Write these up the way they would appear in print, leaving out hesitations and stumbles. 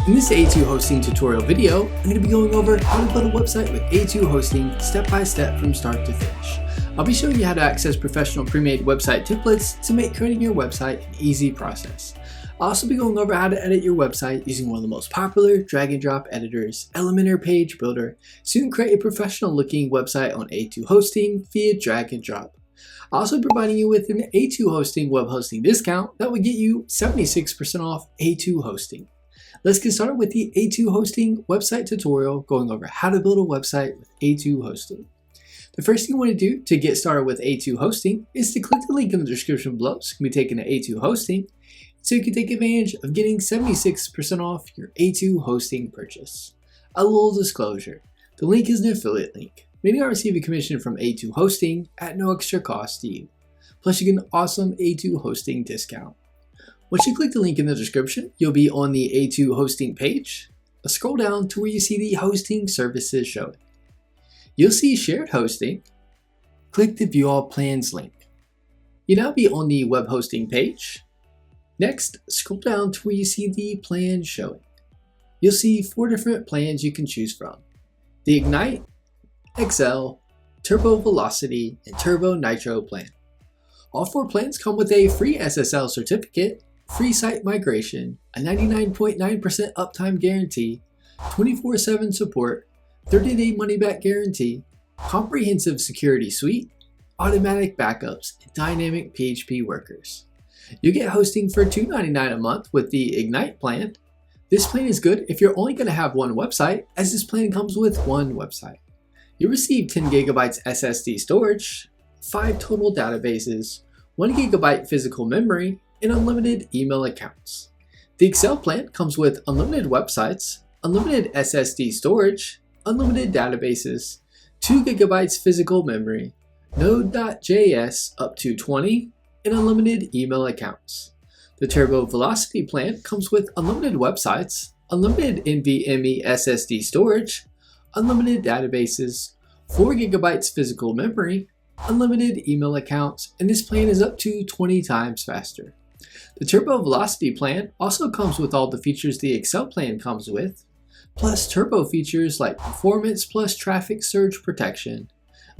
In this A2 hosting tutorial video, I'm going to be going over how to build a website with A2 hosting step by step from start to finish. I'll be showing you how to access professional pre-made website templates to make creating your website an easy process. I'll also be going over how to edit your website using one of the most popular drag and drop editors, Elementor Page Builder, so you can create a professional looking website on A2 hosting via drag and drop. I'll also be providing you with an A2 hosting web hosting discount that will get you 76% off A2 hosting. Let's get started with the A2 hosting website tutorial going over how to build a website with A2 hosting. The first thing you want to do to get started with A2 hosting is to click the link in the description below so you can be taken to A2 hosting so you can take advantage of getting 76% off your A2 hosting purchase. A little disclosure, the link is an affiliate link, meaning I receive a commission from A2 hosting at no extra cost to you. Plus you get an awesome A2 hosting discount. Once you click the link in the description, you'll be on the A2 hosting page. Scroll down to where you see the hosting services showing. You'll see shared hosting. Click the view all plans link. You'll now be on the web hosting page. Next, scroll down to where you see the plans showing. You'll see 4 different plans you can choose from: the Ignite, Excel, Turbo Velocity, and Turbo Nitro plan. All 4 plans come with a free SSL certificate, free site migration, a 99.9% uptime guarantee, 24/7 support, 30-day money-back guarantee, comprehensive security suite, automatic backups, and dynamic PHP workers. You get hosting for $2.99 a month with the Ignite plan. This plan is good if you're only going to have one website, as this plan comes with one website. You'll receive 10 GB SSD storage, 5 total databases, 1 GB physical memory, and unlimited email accounts. The Excel plan comes with unlimited websites, unlimited SSD storage, unlimited databases, 2 GB physical memory, Node.js up to 20, and unlimited email accounts. The Turbo Velocity plan comes with unlimited websites, unlimited NVMe SSD storage, unlimited databases, 4 GB physical memory, unlimited email accounts, and this plan is up to 20 times faster. The Turbo Velocity plan also comes with all the features the Excel plan comes with, plus turbo features like performance plus traffic surge protection,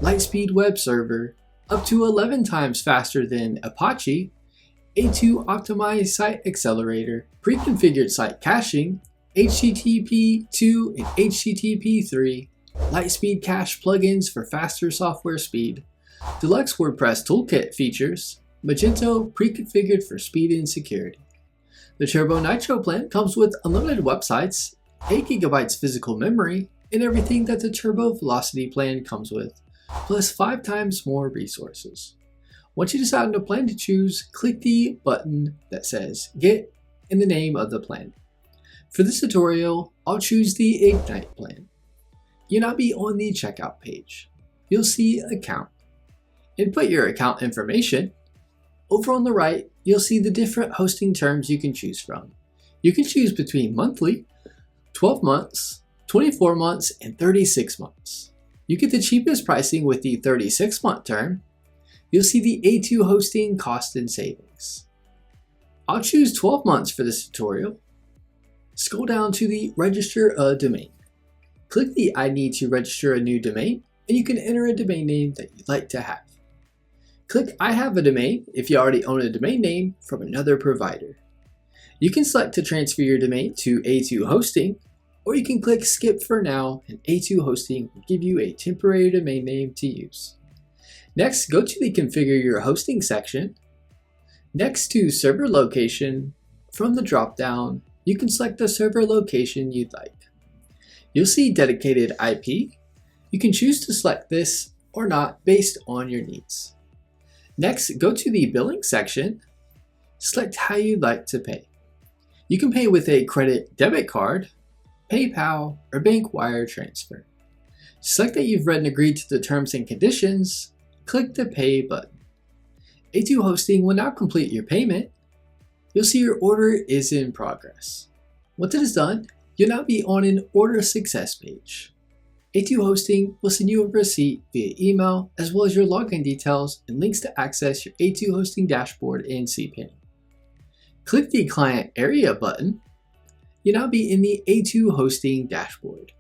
Lightspeed web server, up to 11 times faster than Apache, A2 optimized site accelerator, pre-configured site caching, HTTP 2 and HTTP 3, Lightspeed cache plugins for faster software speed, deluxe WordPress toolkit features, Magento pre-configured for speed and security. The Turbo Nitro plan comes with unlimited websites, 8 GB physical memory, and everything that the Turbo Velocity plan comes with, plus 5 times more resources. Once you decide on a plan to choose, click the button that says Get in the name of the plan. For this tutorial, I'll choose the Ignite plan. You'll now be on the checkout page. You'll see Account. Input your account information. Over on the right, you'll see the different hosting terms you can choose from. You can choose between monthly, 12 months, 24 months, and 36 months. You get the cheapest pricing with the 36-month term. You'll see the A2 hosting cost and savings. I'll choose 12 months for this tutorial. Scroll down to the Register a Domain. Click the I need to register a new domain, and you can enter a domain name that you'd like to have. Click I have a domain if you already own a domain name from another provider. You can select to transfer your domain to A2 hosting, or you can click Skip for now, and A2 hosting will give you a temporary domain name to use. Next, go to the Configure Your Hosting section. Next to Server Location, from the drop-down, you can select the server location you'd like. You'll see Dedicated IP. You can choose to select this or not based on your needs. Next, go to the Billing section. Select how you'd like to pay. You can pay with a credit debit card, PayPal, or bank wire transfer. Select that you've read and agreed to the terms and conditions. Click the Pay button. A2 hosting will now complete your payment. You'll see your order is in progress. Once it is done, you'll now be on an order success page. A2 hosting will send you a receipt via email, as well as your login details and links to access your A2 hosting dashboard in cPanel. Click the Client Area button. you'll now be in the A2 Hosting dashboard.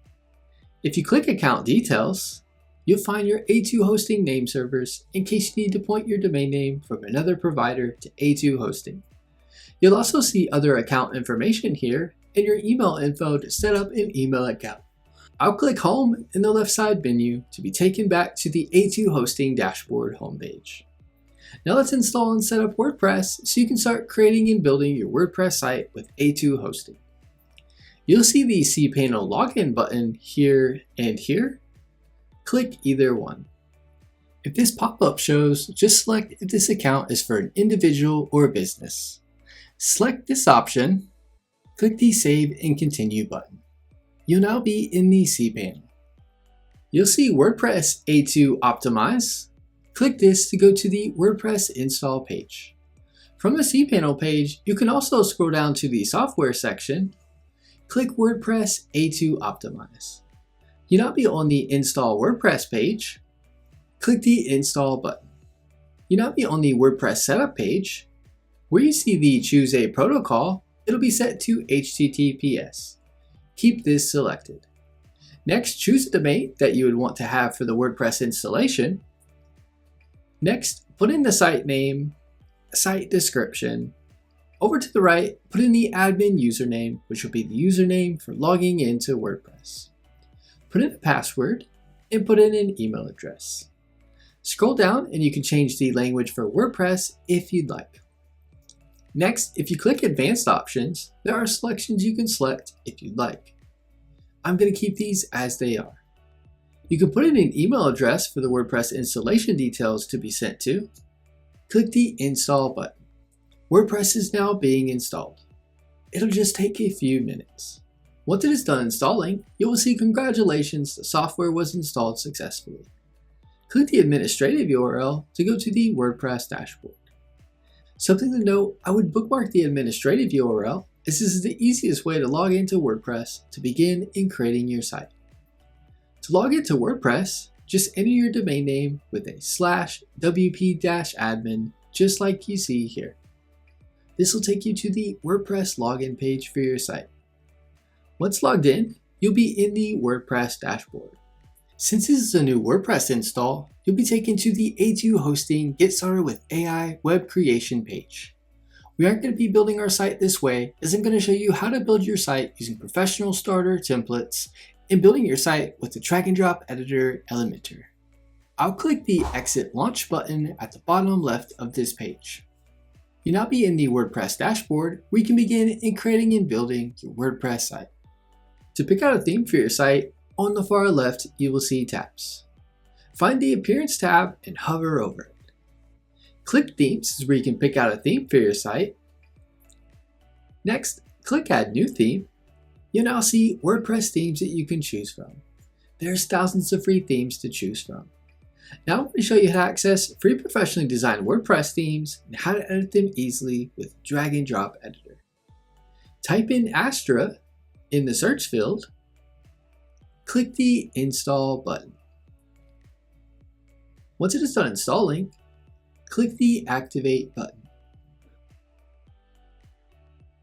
If you click Account Details, you'll find your A2 Hosting name servers in case you need to point your domain name from another provider to A2 Hosting. You'll also see other account information here and your email info to set up an email account. I'll click Home in the left side menu to be taken back to the A2 Hosting dashboard homepage. Now let's install and set up WordPress so you can start creating and building your WordPress site with A2 Hosting. You'll see the cPanel login button here and here. Click either one. If this pop-up shows, just select if this account is for an individual or a business. Select this option, click the Save and Continue button. You'll now be in the cPanel. You'll see WordPress A2 Optimize. Click this to go to the WordPress install page. From the cPanel page, you can also scroll down to the software section. Click WordPress A2 Optimize. You'll now be on the Install WordPress page. Click the Install button. You'll now be on the WordPress Setup page. Where you see the Choose a Protocol, it'll be set to HTTPS. Keep this selected. Next, choose a domain that you would want to have for the WordPress installation. Next, put in the site name, site description. Over to the right, put in the admin username, which will be the username for logging into WordPress. Put in a password and put in an email address. Scroll down and you can change the language for WordPress if you'd like. Next, if you click Advanced Options, there are selections you can select if you'd like. I'm going to keep these as they are. You can put in an email address for the WordPress installation details to be sent to. Click the Install button. WordPress is now being installed. It'll just take a few minutes. Once it is done installing, you will see congratulations, the software was installed successfully. Click the administrative URL to go to the WordPress dashboard. Something to note, I would bookmark the administrative URL as this is the easiest way to log into WordPress to begin in creating your site. To log into WordPress, just enter your domain name with a /wp-admin just like you see here. This will take you to the WordPress login page for your site. Once logged in, you'll be in the WordPress dashboard. Since this is a new WordPress install, you'll be taken to the A2 Hosting Get Started with AI web creation page. We aren't going to be building our site this way, as I'm going to show you how to build your site using professional starter templates and building your site with the drag and drop editor Elementor. I'll click the Exit Launch button at the bottom left of this page. You'll now be in the WordPress dashboard where you can begin in creating and building your WordPress site. To pick out a theme for your site, on the far left, you will see tabs. Find the Appearance tab and hover over it. Click Themes is where you can pick out a theme for your site. Next, click Add New Theme. You'll now see WordPress themes that you can choose from. There's thousands of free themes to choose from. Now I'm going to show you how to access free professionally designed WordPress themes and how to edit them easily with drag and drop editor. Type in Astra in the search field. Click the Install button. Once it is done installing, click the Activate button.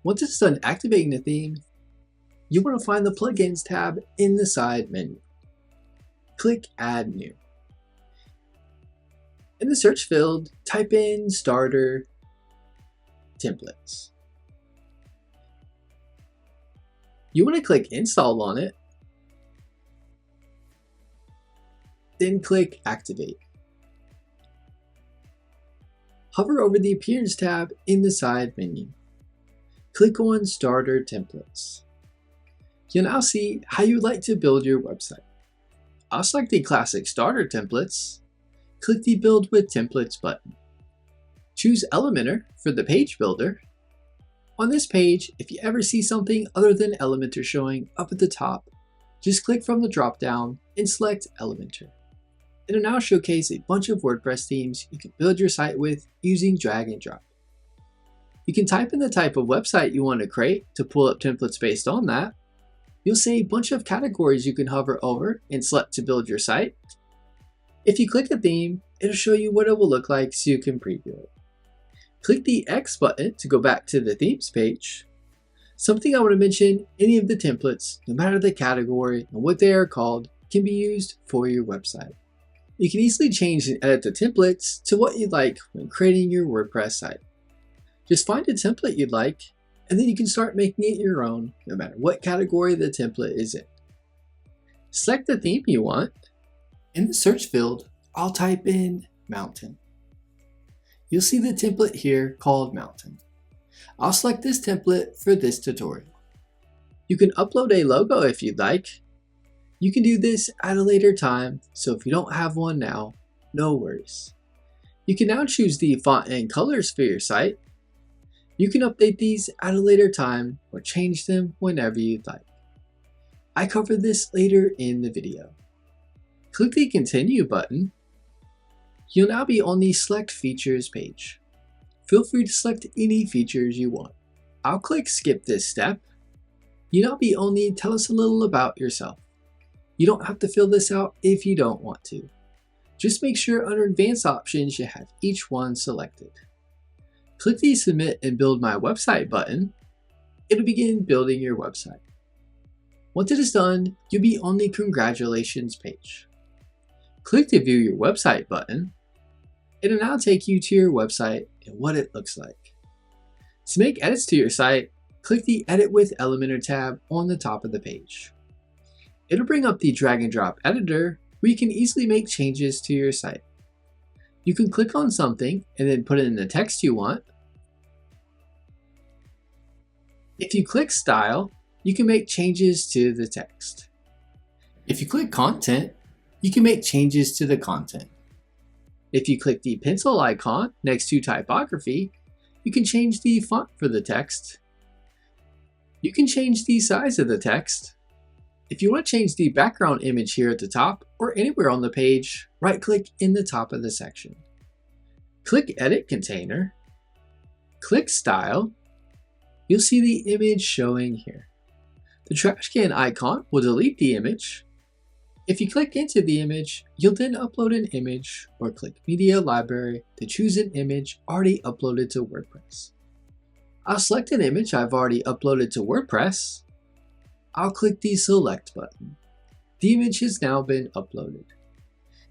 Once it's done activating the theme, you want to find the Plugins tab in the side menu. Click Add New. In the search field, type in Starter Templates. You want to click Install on it, then click Activate. Hover over the Appearance tab in the side menu. Click on Starter Templates. You'll now see how you would like to build your website. I'll select the classic starter templates. Click the Build with Templates button. Choose Elementor for the page builder. On this page, if you ever see something other than Elementor showing up at the top, just click from the drop-down and select Elementor. It'll now showcase a bunch of WordPress themes you can build your site with using drag and drop. You can type in the type of website you want to create to pull up templates based on that. You'll see a bunch of categories you can hover over and select to build your site. If you click a theme, it'll show you what it will look like so you can preview it. Click the X button to go back to the themes page. Something I want to mention, any of the templates, no matter the category and what they are called, can be used for your website. You can easily change and edit the templates to what you'd like when creating your WordPress site. Just find a template you'd like, and then you can start making it your own, no matter what category the template is in. Select the theme you want. In the search field, I'll type in Mountain. You'll see the template here called Mountain. I'll select this template for this tutorial. You can upload a logo if you'd like. You can do this at a later time, so if you don't have one now, no worries. You can now choose the font and colors for your site. You can update these at a later time or change them whenever you'd like. I cover this later in the video. Click the Continue button. You'll now be on the Select Features page. Feel free to select any features you want. I'll click Skip this step. You'll now be on the Tell us a little about yourself. You don't have to fill this out if you don't want to. Just make sure under Advanced Options you have each one selected. Click the Submit and Build My Website button. It'll begin building your website. Once it is done, you'll be on the Congratulations page. Click the View Your Website button. It'll now take you to your website and what it looks like. To make edits to your site, click the Edit with Elementor tab on the top of the page. It'll bring up the drag and drop editor where you can easily make changes to your site. You can click on something and then put in the text you want. If you click Style, you can make changes to the text. If you click Content, you can make changes to the content. If you click the pencil icon next to typography, you can change the font for the text. You can change the size of the text. If you want to change the background image here at the top or anywhere on the page, right-click in the top of the section. Click Edit Container. Click Style. You'll see the image showing here. The trash can icon will delete the image. If you click into the image, you'll then upload an image or click Media Library to choose an image already uploaded to WordPress. I'll select an image I've already uploaded to WordPress. I'll click the Select button. The image has now been uploaded.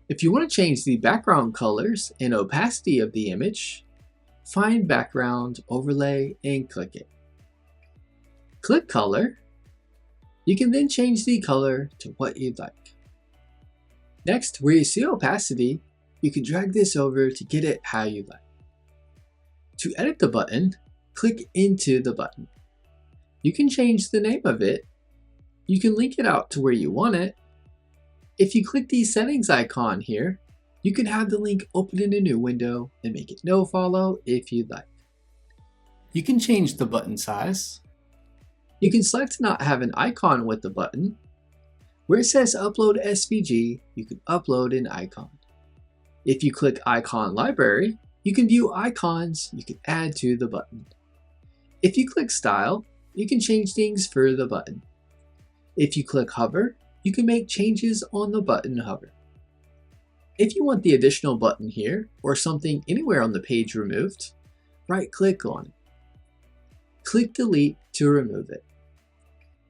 If you want to change the background colors and opacity of the image, find Background Overlay and click it. Click Color. You can then change the color to what you'd like. Next, where you see opacity, you can drag this over to get it how you like. To edit the button, click into the button. You can change the name of it. You can link it out to where you want it. If you click the settings icon here, you can have the link open in a new window and make it nofollow if you'd like. You can change the button size. You can select to not have an icon with the button. Where it says Upload SVG, you can upload an icon. If you click Icon Library, you can view icons you can add to the button. If you click Style, you can change things for the button. If you click Hover, you can make changes on the button hover. If you want the additional button here or something anywhere on the page removed, right-click on it. Click Delete to remove it.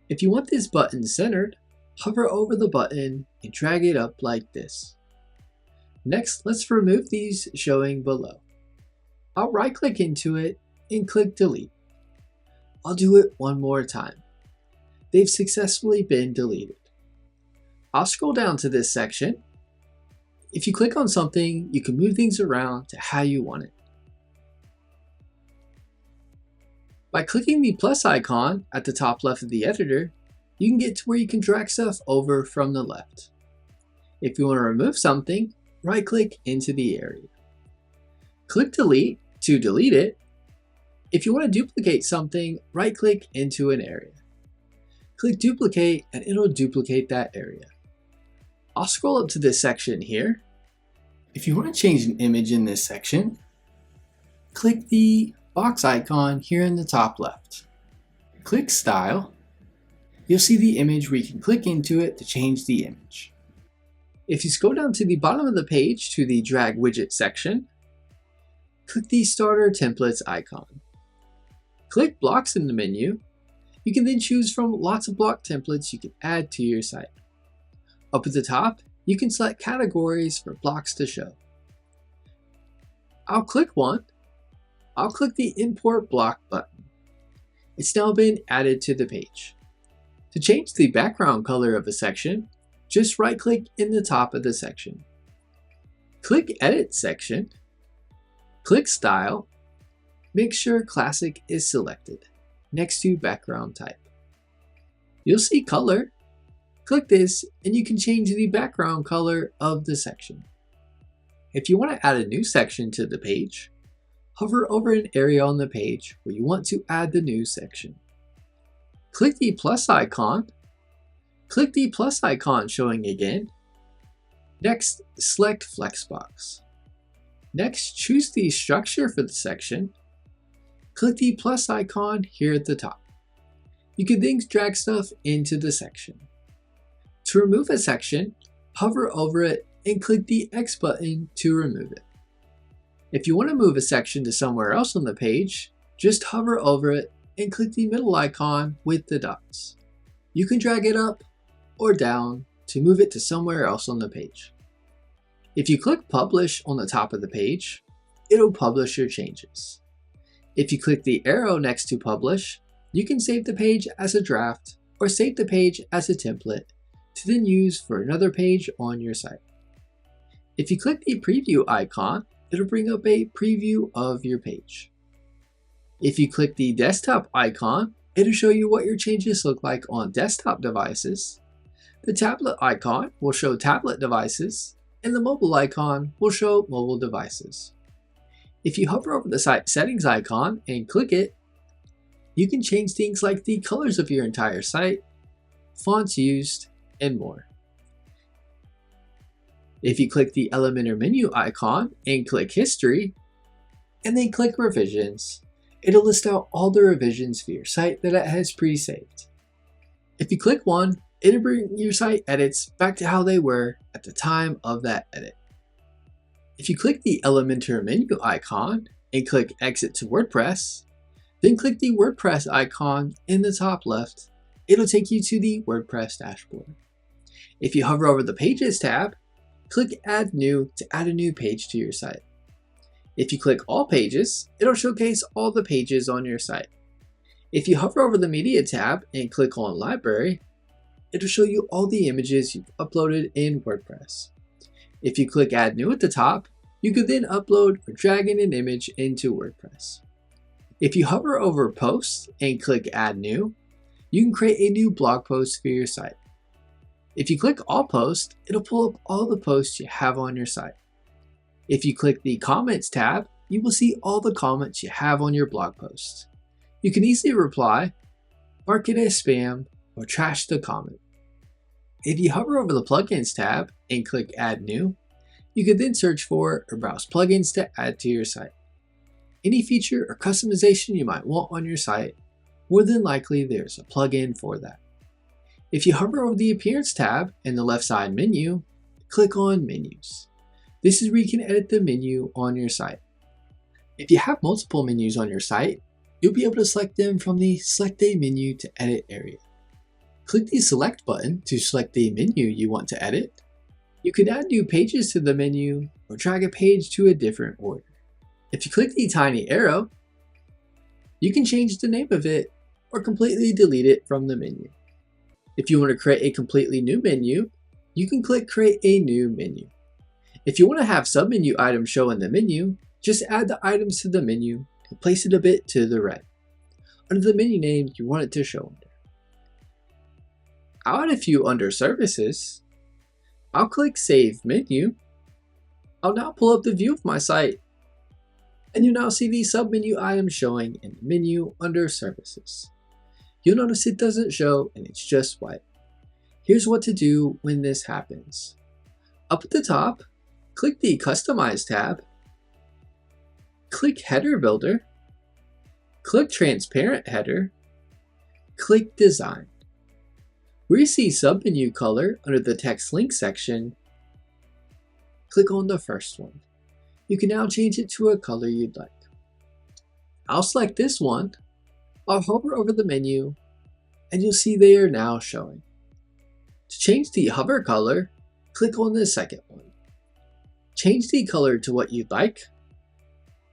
If you want this button centered, hover over the button and drag it up like this. Next, let's remove these showing below. I'll right-click into it and click Delete. I'll do it one more time. They've successfully been deleted. I'll scroll down to this section. If you click on something, you can move things around to how you want it. By clicking the plus icon at the top left of the editor, you can get to where you can drag stuff over from the left. If you want to remove something, right-click into the area. Click Delete to delete it. If you want to duplicate something, right-click into an area. Click Duplicate and it'll duplicate that area. I'll scroll up to this section here. If you want to change an image in this section, click the box icon here in the top left. Click Style. You'll see the image where you can click into it to change the image. If you scroll down to the bottom of the page to the Drag Widget section, click the Starter Templates icon. Click Blocks in the menu, You can then choose from lots of block templates you can add to your site. Up at the top, you can select categories for blocks to show. I'll click one. I'll click the Import Block button. It's now been added to the page. To change the background color of a section, just right-click in the top of the section. Click Edit Section. Click Style. Make sure Classic is selected, next to Background Type. You'll see Color. Click this and you can change the background color of the section. If you want to add a new section to the page, hover over an area on the page where you want to add the new section. Click the plus icon. Click the plus icon showing again. Next, select Flexbox. Next, choose the structure for the section. Click the plus icon here at the top. You can then drag stuff into the section. To remove a section, hover over it and click the X button to remove it. If you want to move a section to somewhere else on the page, just hover over it and click the middle icon with the dots. You can drag it up or down to move it to somewhere else on the page. If you click Publish on the top of the page, it'll publish your changes. If you click the arrow next to Publish, you can save the page as a draft or save the page as a template to then use for another page on your site. If you click the preview icon, it'll bring up a preview of your page. If you click the desktop icon, it'll show you what your changes look like on desktop devices. The tablet icon will show tablet devices, and the mobile icon will show mobile devices. If you hover over the site settings icon and click it, you can change things like the colors of your entire site, fonts used, and more. If you click the Elementor menu icon and click History, and then click Revisions, it'll list out all the revisions for your site that it has pre-saved. If you click one, it'll bring your site edits back to how they were at the time of that edit. If you click the Elementor menu icon and click Exit to WordPress, then click the WordPress icon in the top left, it'll take you to the WordPress dashboard. If you hover over the Pages tab, click Add New to add a new page to your site. If you click All Pages, it'll showcase all the pages on your site. If you hover over the Media tab and click on Library, it'll show you all the images you've uploaded in WordPress. If you click Add New at the top, you can then upload or drag in an image into WordPress. If you hover over Posts and click Add New, you can create a new blog post for your site. If you click All Posts, it'll pull up all the posts you have on your site. If you click the Comments tab, you will see all the comments you have on your blog post. You can easily reply, mark it as spam, or trash the comment. If you hover over the Plugins tab and click Add New, you can then search for or browse plugins to add to your site. Any feature or customization you might want on your site, more than likely there's a plugin for that. If you hover over the Appearance tab in the left side menu, click on Menus. This is where you can edit the menu on your site. If you have multiple menus on your site, you'll be able to select them from the Select a Menu to Edit area. Click the Select button to select the menu you want to edit. You can add new pages to the menu or drag a page to a different order. If you click the tiny arrow, you can change the name of it or completely delete it from the menu. If you want to create a completely new menu, you can click Create a New Menu. If you want to have submenu items show in the menu, just add the items to the menu and place it a bit to the right, under the menu name you want it to show under. I'll add a few under Services. I'll click Save Menu. I'll now pull up the view of my site, and you now see the submenu items showing in the menu under Services. You'll notice it doesn't show and it's just white. Here's what to do when this happens. Up at the top, click the Customize tab, click Header Builder, click Transparent Header, click Design. Where you see submenu color under the text link section, click on the first one. You can now change it to a color you'd like. I'll select this one. I'll hover over the menu and you'll see they are now showing. To change the hover color, click on the second one. Change the color to what you'd like.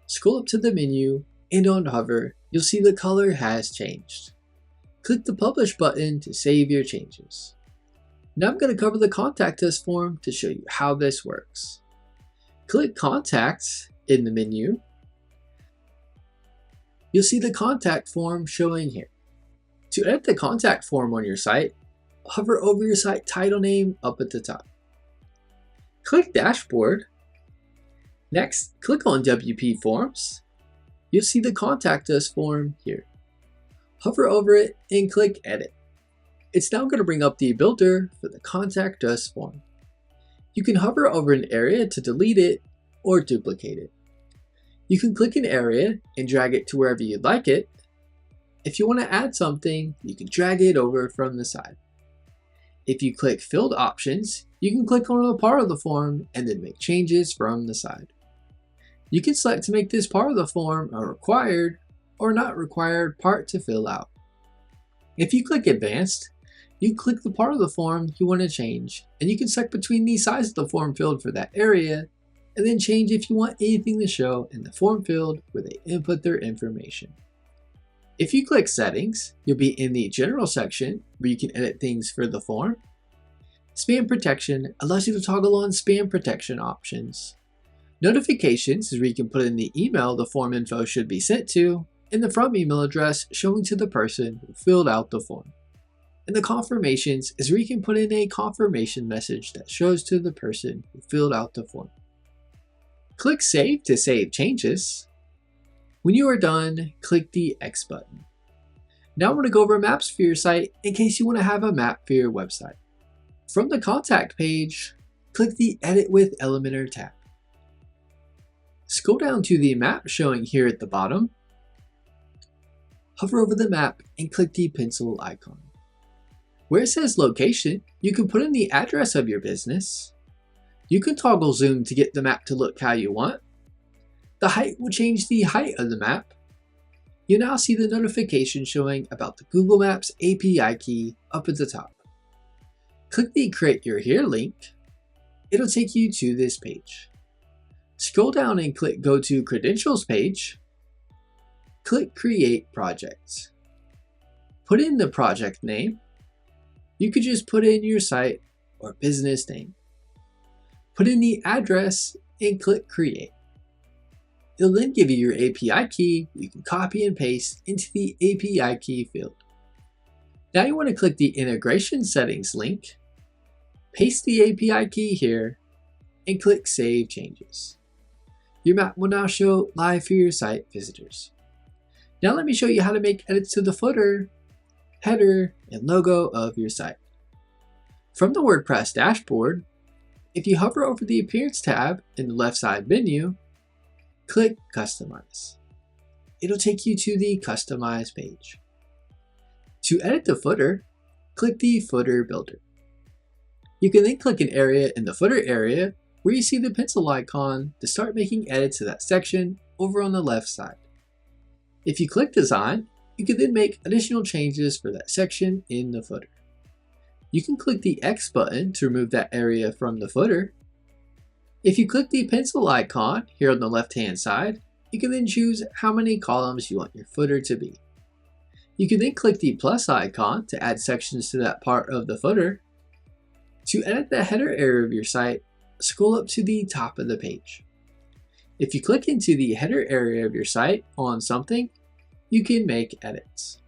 Scroll up to the menu, and on hover, you'll see the color has changed. Click the Publish button to save your changes. Now I'm going to cover the Contact Us form to show you how this works. Click Contacts in the menu. You'll see the contact form showing here. To edit the contact form on your site, hover over your site title name up at the top. Click Dashboard. Next, click on WP Forms. You'll see the Contact Us form here. Hover over it and click Edit. It's now going to bring up the builder for the Contact Us form. You can hover over an area to delete it or duplicate it. You can click an area and drag it to wherever you'd like it. If you want to add something, you can drag it over from the side. If you click Field Options, you can click on a part of the form and then make changes from the side. You can select to make this part of the form a required or not required part to fill out. If you click Advanced, you click the part of the form you want to change, and you can select between the size of the form field for that area, and then change if you want anything to show in the form field where they input their information. If you click Settings, you'll be in the General section where you can edit things for the form. Spam Protection allows you to toggle on spam protection options. Notifications is where you can put in the email the form info should be sent to, and the from email address showing to the person who filled out the form. And the confirmations is where you can put in a confirmation message that shows to the person who filled out the form. Click Save to save changes. When you are done, click the X button. Now we're going to go over maps for your site in case you want to have a map for your website. From the contact page, click the Edit with Elementor tab. Scroll down to the map showing here at the bottom. Hover over the map and click the pencil icon. Where it says location, you can put in the address of your business. You can toggle zoom to get the map to look how you want. The height will change the height of the map. You now see the notification showing about the Google Maps API key up at the top. Click the Create Your Here link. It'll take you to this page. Scroll down and click Go to Credentials page. Click Create Project. Put in the project name. You could just put in your site or business name. Put in the address and click Create. It'll then give you your API key you can copy and paste into the API key field. Now you want to click the Integration Settings link, paste the API key here, and click Save Changes. Your map will now show live for your site visitors. Now let me show you how to make edits to the footer, header, and logo of your site. From the WordPress dashboard, if you hover over the Appearance tab in the left side menu, click Customize. It'll take you to the Customize page. To edit the footer, click the Footer Builder. You can then click an area in the footer area where you see the pencil icon to start making edits to that section over on the left side. If you click Design, you can then make additional changes for that section in the footer. You can click the X button to remove that area from the footer. If you click the pencil icon here on the left hand side, you can then choose how many columns you want your footer to be. You can then click the plus icon to add sections to that part of the footer. To edit the header area of your site, scroll up to the top of the page. If you click into the header area of your site on something, you can make edits.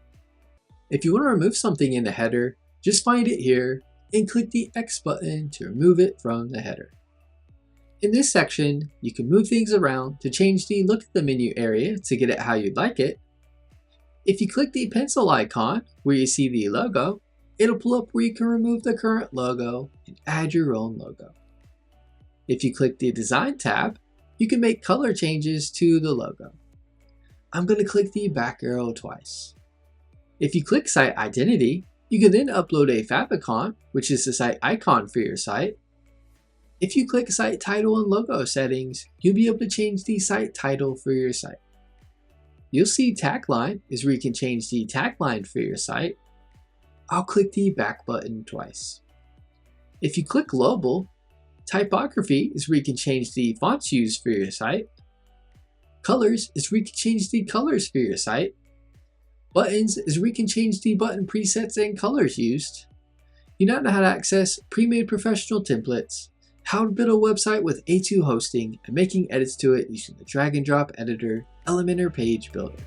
If you want to remove something in the header, just find it here and click the X button to remove it from the header. In this section, you can move things around to change the look of the menu area to get it how you'd like it. If you click the pencil icon where you see the logo, it'll pull up where you can remove the current logo and add your own logo. If you click the Design tab, you can make color changes to the logo. I'm going to click the back arrow twice. If you click Site Identity, you can then upload a favicon, which is the site icon for your site. If you click Site Title and Logo Settings, you'll be able to change the site title for your site. You'll see Tagline is where you can change the tagline for your site. I'll click the back button twice. If you click global, typography is where you can change the fonts used for your site. Colors is where you can change the colors for your site. Buttons is where you can change the button presets and colors used. You now know how to access pre-made professional templates, how to build a website with A2 hosting, and making edits to it using the drag and drop editor Elementor page builder.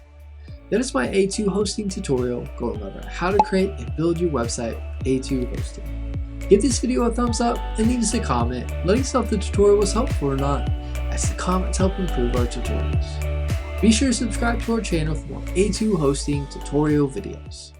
That is my A2 hosting tutorial going over how to create and build your website with A2 hosting. Give this video a thumbs up and leave us a comment letting us know if the tutorial was helpful or not, as the comments help improve our tutorials. Be sure to subscribe to our channel for more A2 hosting tutorial videos.